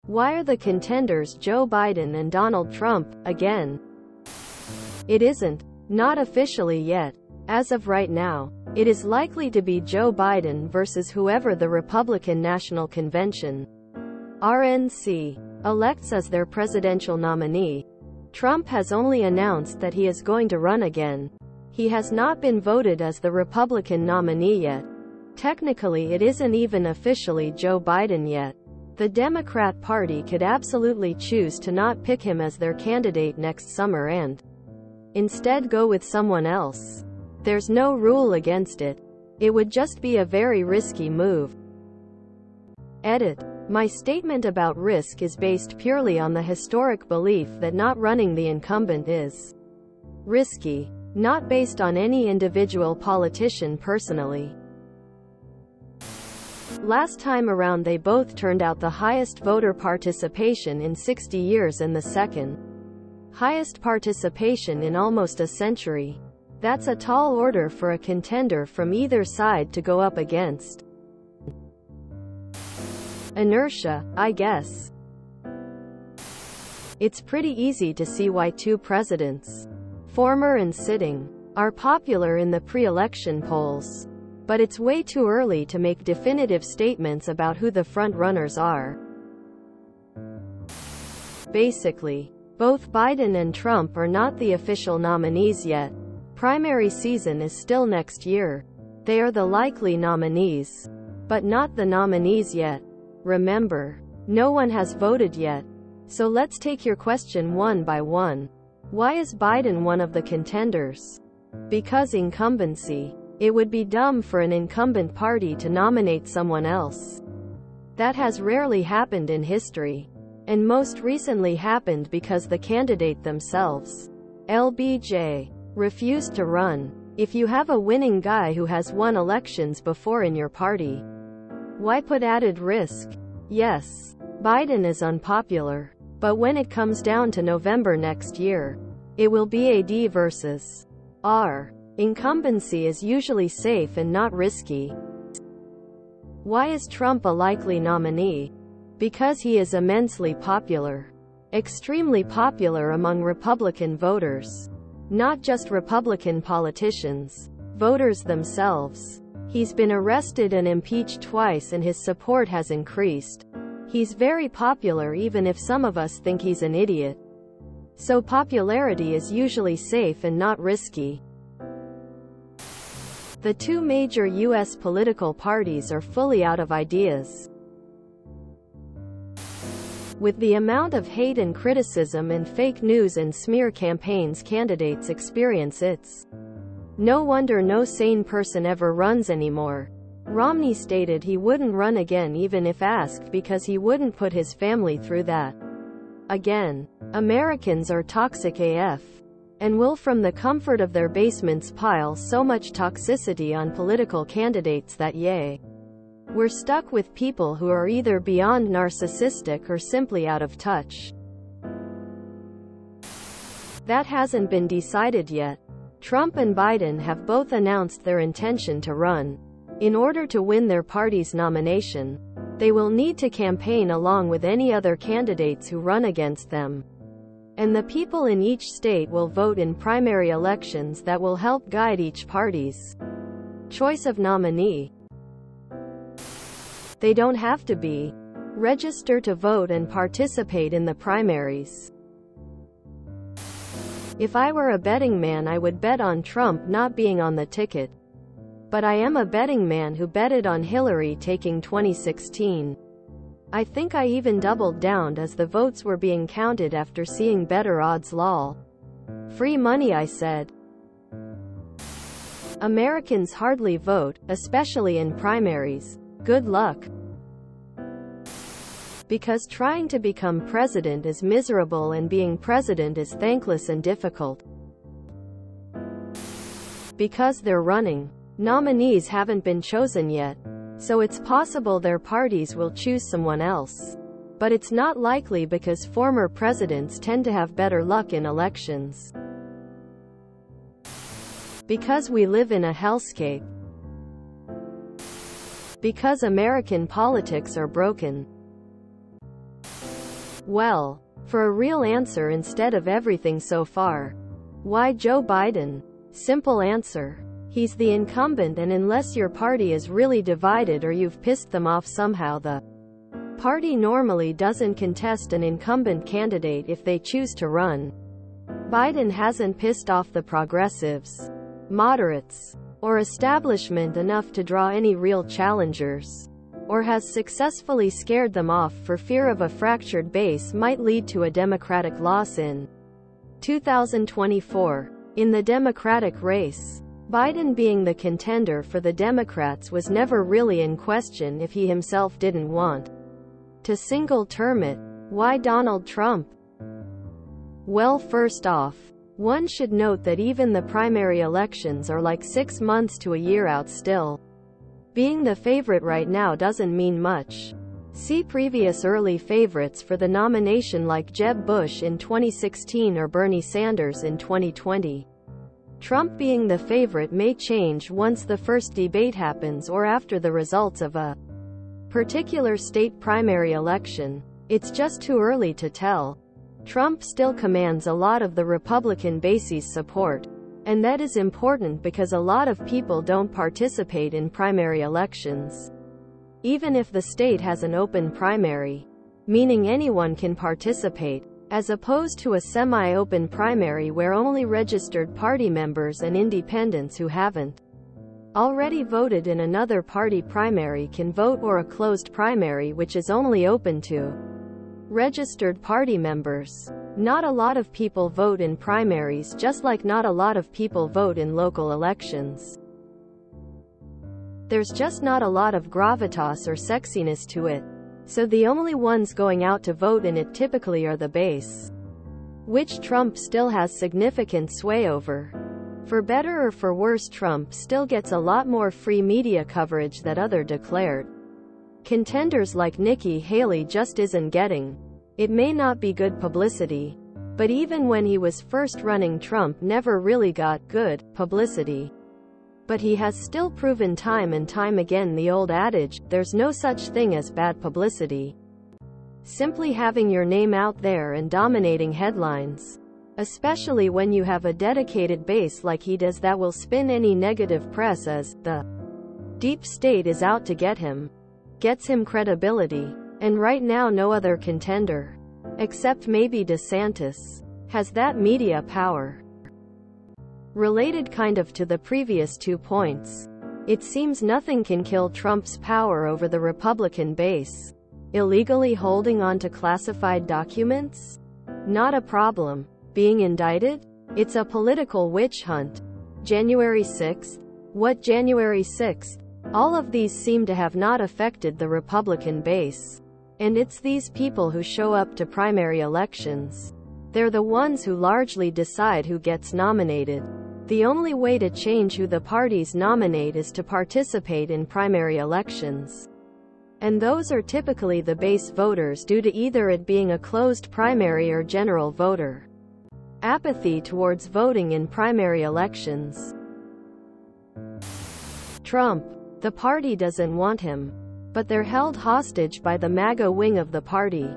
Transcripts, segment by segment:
Why are the contenders Joe Biden and Donald Trump, again? It isn't. Not officially yet. As of right now, it is likely to be Joe Biden versus whoever the Republican National Convention, RNC, elects as their presidential nominee. Trump has only announced that he is going to run again. He has not been voted as the Republican nominee yet. Technically, it isn't even officially Joe Biden yet. The Democrat Party could absolutely choose to not pick him as their candidate next summer and instead go with someone else. There's no rule against it. It would just be a very risky move. Edit. My statement about risk is based purely on the historic belief that not running the incumbent is risky, not based on any individual politician personally. Last time around they both turned out the highest voter participation in 60 years and the second highest participation in almost a century. That's a tall order for a contender from either side to go up against. Inertia, I guess. It's pretty easy to see why two presidents, former and sitting, are popular in the pre-election polls. But it's way too early to make definitive statements about who the front-runners are. Basically, both Biden and Trump are not the official nominees yet. Primary season is still next year. They are the likely nominees, but not the nominees yet. Remember, no one has voted yet. So let's take your question one by one. Why is Biden one of the contenders? Because incumbency. It would be dumb for an incumbent party to nominate someone else. That has rarely happened in history. And most recently happened because the candidate themselves, LBJ, refused to run. If you have a winning guy who has won elections before in your party, why put added risk? Yes, Biden is unpopular. But when it comes down to November next year, it will be AD versus R. Incumbency is usually safe and not risky. Why is Trump a likely nominee? Because he is immensely popular. Extremely popular among Republican voters. Not just Republican politicians. Voters themselves. He's been arrested and impeached twice and his support has increased. He's very popular even if some of us think he's an idiot. So popularity is usually safe and not risky. The two major U.S. political parties are fully out of ideas. With the amount of hate and criticism and fake news and smear campaigns candidates experience, it's no wonder no sane person ever runs anymore. Romney stated he wouldn't run again even if asked because he wouldn't put his family through that again. Americans are toxic AF. And will from the comfort of their basements pile so much toxicity on political candidates that we're stuck with people who are either beyond narcissistic or simply out of touch. That hasn't been decided yet. Trump and Biden have both announced their intention to run. In order to win their party's nomination, they will need to campaign along with any other candidates who run against them. And the people in each state will vote in primary elections that will help guide each party's choice of nominee. They don't have to be registered to vote and participate in the primaries. If I were a betting man, I would bet on Trump not being on the ticket. But I am a betting man who betted on Hillary taking 2016. I think I even doubled down as the votes were being counted after seeing better odds. Lol. Free money, I said. Americans hardly vote, especially in primaries. Good luck. Because trying to become president is miserable and being president is thankless and difficult. Because they're running. Nominees haven't been chosen yet. So it's possible their parties will choose someone else. But it's not likely because former presidents tend to have better luck in elections. Because we live in a hellscape. Because American politics are broken. Well, for a real answer instead of everything so far. Why Joe Biden? Simple answer. He's the incumbent, and unless your party is really divided or you've pissed them off somehow, the party normally doesn't contest an incumbent candidate if they choose to run. Biden hasn't pissed off the progressives, moderates, or establishment enough to draw any real challengers, or has successfully scared them off for fear of a fractured base might lead to a Democratic loss in 2024. In the Democratic race, Biden being the contender for the Democrats was never really in question if he himself didn't want to single-term it. Why Donald Trump? Well, first off, one should note that even the primary elections are like 6 months to a year out still. Being the favorite right now doesn't mean much. See previous early favorites for the nomination like Jeb Bush in 2016 or Bernie Sanders in 2020. Trump being the favorite may change once the first debate happens or after the results of a particular state primary election. It's just too early to tell. Trump still commands a lot of the Republican base's support, and that is important because a lot of people don't participate in primary elections. Even if the state has an open primary, meaning anyone can participate, as opposed to a semi-open primary where only registered party members and independents who haven't already voted in another party primary can vote, or a closed primary which is only open to registered party members. Not a lot of people vote in primaries, just like not a lot of people vote in local elections. There's just not a lot of gravitas or sexiness to it, so the only ones going out to vote in it typically are the base, which Trump still has significant sway over. For better or for worse, Trump still gets a lot more free media coverage that other declared contenders like Nikki Haley just isn't getting. It may not be good publicity, but even when he was first running, Trump never really got good publicity. But he has still proven time and time again the old adage, there's no such thing as bad publicity. Simply having your name out there and dominating headlines, especially when you have a dedicated base like he does that will spin any negative press as the deep state is out to get him, gets him credibility. And right now no other contender, except maybe DeSantis, has that media power. Related kind of to the previous 2 points, it seems nothing can kill Trump's power over the Republican base. Illegally holding on to classified documents? Not a problem. Being indicted? It's a political witch hunt. January 6th? What January 6th? All of these seem to have not affected the Republican base. And it's these people who show up to primary elections. They're the ones who largely decide who gets nominated. The only way to change who the parties nominate is to participate in primary elections. And those are typically the base voters due to either it being a closed primary or general voter apathy towards voting in primary elections. Trump. The party doesn't want him, but they're held hostage by the MAGA wing of the party,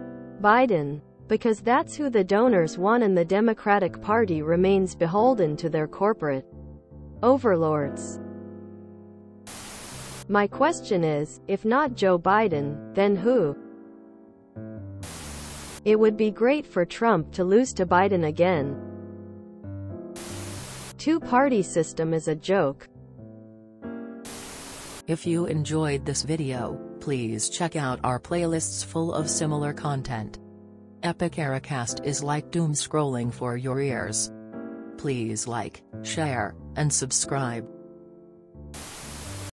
Biden, because that's who the donors want, and the Democratic Party remains beholden to their corporate overlords. My question is, if not Joe Biden, then who? It would be great for Trump to lose to Biden again. Two-party system is a joke. If you enjoyed this video, please check out our playlists full of similar content. Epic Eracast is like doom scrolling for your ears. Please like, share, and subscribe.